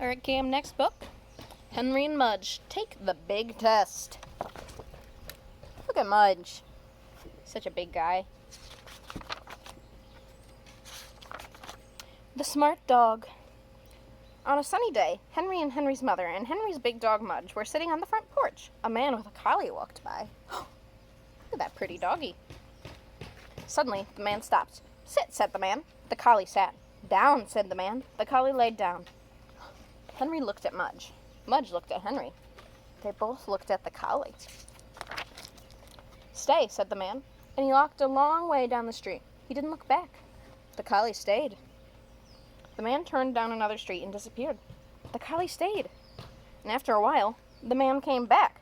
Alright, Cam, next book. Henry and Mudge take the big test. Look at Mudge. Such a big guy. The smart dog. On a sunny day, Henry and Henry's mother and Henry's big dog Mudge were sitting on the front porch. A man with a collie walked by. Look at that pretty doggie. Suddenly, the man stopped. Sit, said the man. The collie sat. Down, said the man. The collie laid down. Henry looked at Mudge. Mudge looked at Henry. They both looked at the collie. Stay, said the man, and he walked a long way down the street. He didn't look back. The collie stayed. The man turned down another street and disappeared. The collie stayed. And after a while, the man came back.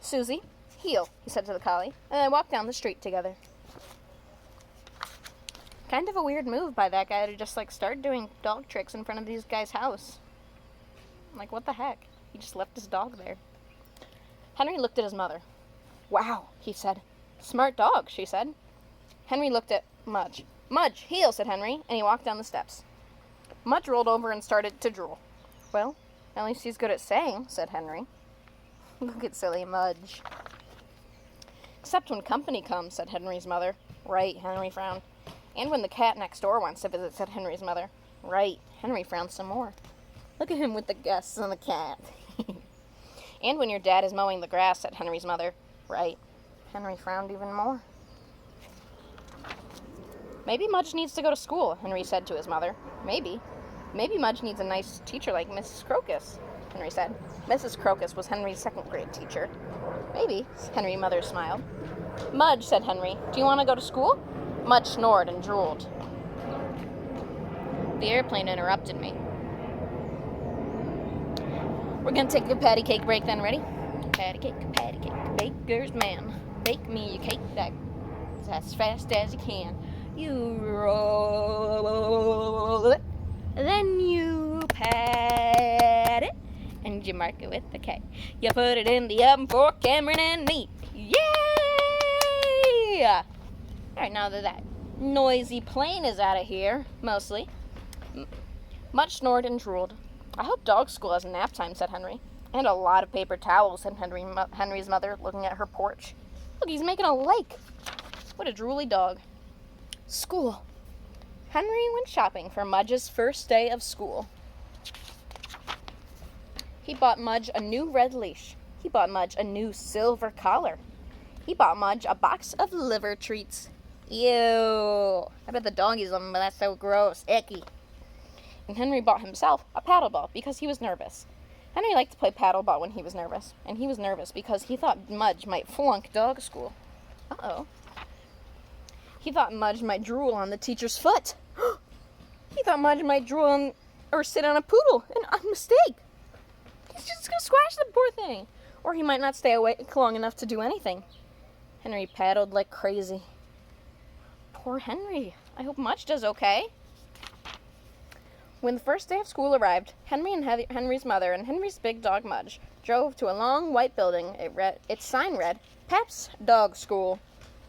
Susie, heel, he said to the collie, and they walked down the street together. Kind of a weird move by that guy to just start doing dog tricks in front of these guys' house. What the heck? He just left his dog there. Henry looked at his mother. Wow, he said. Smart dog, she said. Henry looked at Mudge. Mudge, heel, said Henry, and he walked down the steps. Mudge rolled over and started to drool. Well, at least he's good at saying, said Henry. Look at silly Mudge. Except when company comes, said Henry's mother. Right, Henry frowned. And when the cat next door wants to visit, said Henry's mother. Right, Henry frowned some more. Look at him with the guests and the cat. And when your dad is mowing the grass, said Henry's mother. Right, Henry frowned even more. Maybe Mudge needs to go to school, Henry said to his mother. Maybe. Maybe Mudge needs a nice teacher like Mrs. Crocus, Henry said. Mrs. Crocus was Henry's second grade teacher. Maybe, Henry's mother smiled. Mudge, said Henry, do you want to go to school? Mudge snored and drooled. The airplane interrupted me. We're going to take a patty cake break then, ready? Patty cake, baker's man. Bake me a cake that's as fast as you can. You roll it, then you pat it, and you mark it with a K. You put it in the oven for Cameron and me. Yay! Alright, now that that noisy plane is out of here, mostly, Mudge snored and drooled. I hope dog school has nap time, said Henry. And a lot of paper towels, said Henry's mother, looking at her porch. Look, he's making a lake. What a drooly dog. School. Henry went shopping for Mudge's first day of school. He bought Mudge a new red leash. He bought Mudge a new silver collar. He bought Mudge a box of liver treats. Ew. I bet the doggies love them, but that's so gross. Icky. And Henry bought himself a paddleball because he was nervous. Henry liked to play paddleball when he was nervous, and he was nervous because he thought Mudge might flunk dog school. Uh-oh. He thought Mudge might drool on the teacher's foot. He thought Mudge might drool on or sit on a poodle, and a mistake. He's just going to squash the poor thing. Or he might not stay awake long enough to do anything. Henry paddled like crazy. Poor Henry. I hope Mudge does okay. When the first day of school arrived, Henry and Henry's mother and Henry's big dog Mudge drove to a long white building. Its sign read, Pap's Dog School.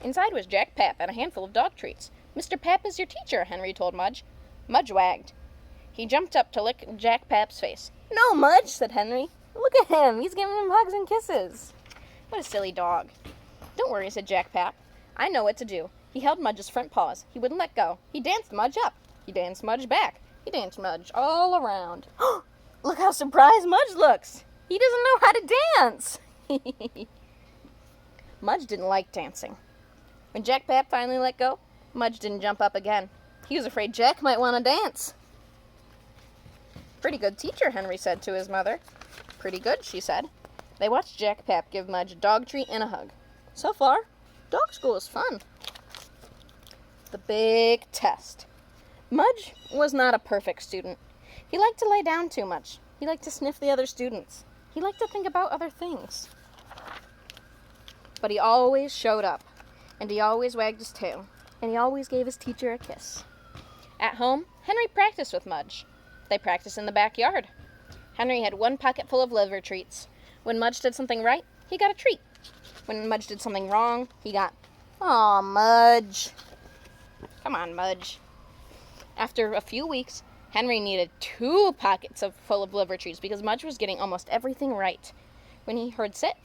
Inside was Jack Pap and a handful of dog treats. Mr. Pap is your teacher, Henry told Mudge. Mudge wagged. He jumped up to lick Jack Pap's face. No, Mudge, said Henry. Look at him. He's giving him hugs and kisses. What a silly dog. Don't worry, said Jack Pap. I know what to do. He held Mudge's front paws. He wouldn't let go. He danced Mudge up. He danced Mudge back. He danced Mudge all around. Look how surprised Mudge looks. He doesn't know how to dance. Mudge didn't like dancing. When Jack Pap finally let go, Mudge didn't jump up again. He was afraid Jack might want to dance. Pretty good teacher, Henry said to his mother. Pretty good, she said. They watched Jack Pap give Mudge a dog treat and a hug. So far, dog school is fun. The big test. Mudge was not a perfect student. He liked to lay down too much. He liked to sniff the other students. He liked to think about other things. But he always showed up, and he always wagged his tail, and he always gave his teacher a kiss. At home, Henry practiced with Mudge. They practiced in the backyard. Henry had one pocket full of liver treats. When Mudge did something right, he got a treat. When Mudge did something wrong, he got, "Aw, Mudge. Come on, Mudge." After a few weeks, Henry needed 2 pockets full of liver treats because Mudge was getting almost everything right. When he heard sit,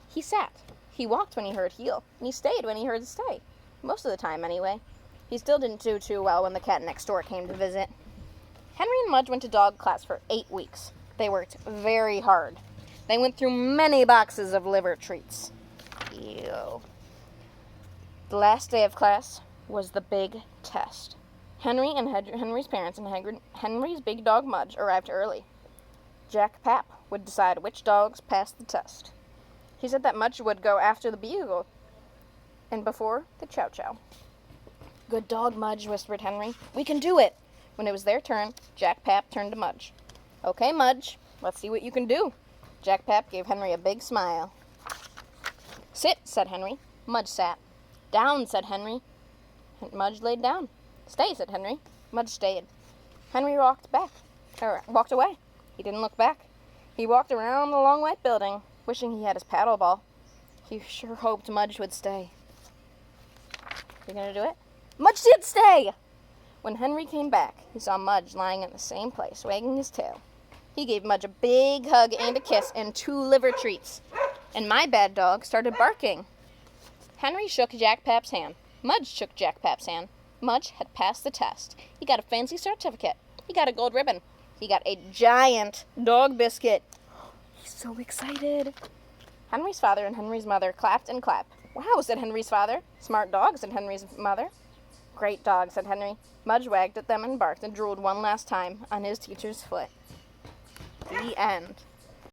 he sat. He walked when he heard heel, and he stayed when he heard stay. Most of the time, anyway. He still didn't do too well when the cat next door came to visit. Henry and Mudge went to dog class for 8 weeks. They worked very hard. They went through many boxes of liver treats. Ew. The last day of class was the big test. Henry and Henry's parents and Henry's big dog Mudge arrived early. Jack Pap would decide which dogs passed the test. He said that Mudge would go after the Beagle and before the Chow Chow. Good dog, Mudge, whispered Henry. We can do it. When it was their turn, Jack Pap turned to Mudge. Okay, Mudge, let's see what you can do. Jack Pap gave Henry a big smile. Sit, said Henry. Mudge sat. Down, said Henry. Mudge laid down. Stay, said Henry. Mudge stayed. Henry walked away. He didn't look back. He walked around the long white building, wishing he had his paddle ball. He sure hoped Mudge would stay. You gonna do it? Mudge did stay! When Henry came back, he saw Mudge lying in the same place, wagging his tail. He gave Mudge a big hug and a kiss and 2 liver treats. And my bad dog started barking. Henry shook Jack Pap's hand. Mudge shook Jack Pap's hand. Mudge had passed the test. He got a fancy certificate. He got a gold ribbon. He got a giant dog biscuit. He's so excited. Henry's father and Henry's mother clapped and clapped. Wow, said Henry's father. Smart dog, said Henry's mother. Great dog, said Henry. Mudge wagged at them and barked and drooled one last time on his teacher's foot. The end.